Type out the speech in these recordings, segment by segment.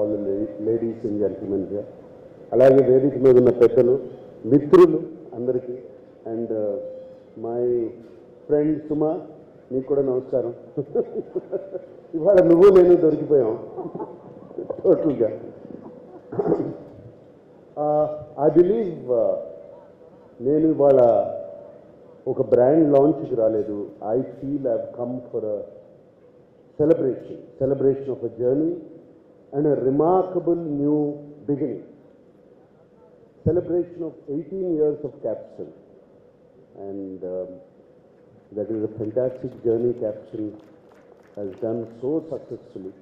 All ladies and gentlemen here, అలాగే వేదిక మీద ఉన్న పెద్దలు, మిత్రులు అందరికీ, అండ్ మై ఫ్రెండ్ సుమా, నీకు కూడా నమస్కారం. ఇవాళ నువ్వు నేను దొరికిపోయాం టోటల్గా. ఐ బిలీవ్ నేను ఇవాళ ఒక బ్రాండ్ లాంచ్కి రాలేదు. I feel I come for a celebration of a journey and a remarkable new beginning. Celebration of 18 years of Capsule, and that is a fantastic journey Capsule has done so successfully.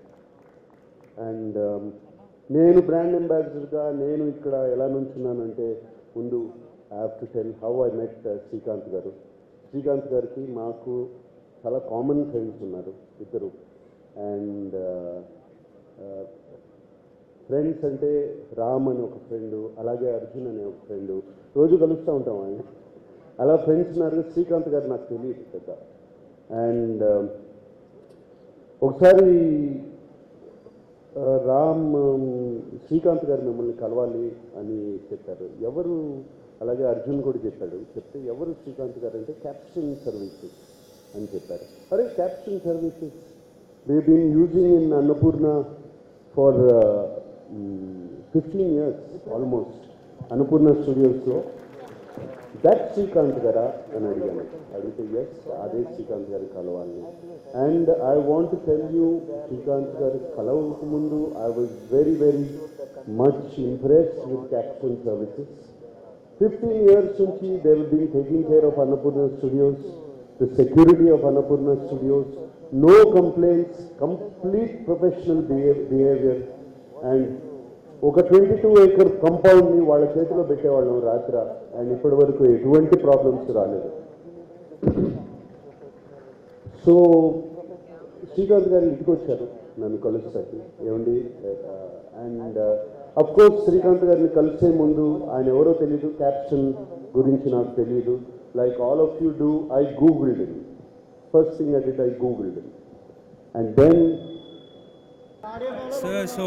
And నేను brand అంబాసిడర్గా నేను ఇక్కడ ఎలా నుంచున్నానంటే, ముందు I have to tell how I met Srikanth గారు. శ్రీకాంత్ గారికి మాకు చాలా common friends ఉన్నారు ఇద్దరు. అండ్ ఫ్రెండ్స్ అంటే రామ్ అని ఒక ఫ్రెండు, అలాగే అర్జున్ అనే ఒక ఫ్రెండు, రోజు కలుస్తూ ఉంటాం ఆయన. అలా ఫ్రెండ్స్ ఉన్నారు. శ్రీకాంత్ గారు నాకు తెలియదు పెద్ద. అండ్ ఒకసారి రామ్ శ్రీకాంత్ గారు మిమ్మల్ని కలవాలి అని చెప్పారు. ఎవరు? అలాగే అర్జున్ కూడా చెప్పాడు. చెప్తే ఎవరు శ్రీకాంత్ గారు అంటే క్యాప్షన్ సర్వీసెస్ అని చెప్పారు. అరే caption services we've been using in Annapurna for 15 years almost. Annapurna Studios lo that Srikanth gara అని అడిగాను. అడిగితే yes, అదే శ్రీకాంత్ గారి కలవాలి. And I want to tell you, Srikanth గారి కలవక ముందు I was very very much impressed with caption services. 15 years నుంచి they have been taking care of Annapurna Studios, the security of Annapurna Studios, no complaints, complete professional behavior. And ఒక 22-acre కంపౌండ్ని వాళ్ళ చేతిలో పెట్టేవాళ్ళం రాత్ర, and ఇప్పటి వరకు ఎటువంటి problems రాలేదు. So Srikanth గారు ఇంటికి వచ్చారు నన్ను కలుస్తాకి. ఏమండి, అండ్ అఫ్కోర్స్ శ్రీకాంత్ గారిని కలిసే ముందు ఆయన ఎవరో తెలీదు, క్యాప్షన్ గురించి నాకు తెలియదు. Like all of you do, I googled it. First thing I did, I googled it, and then Sir, so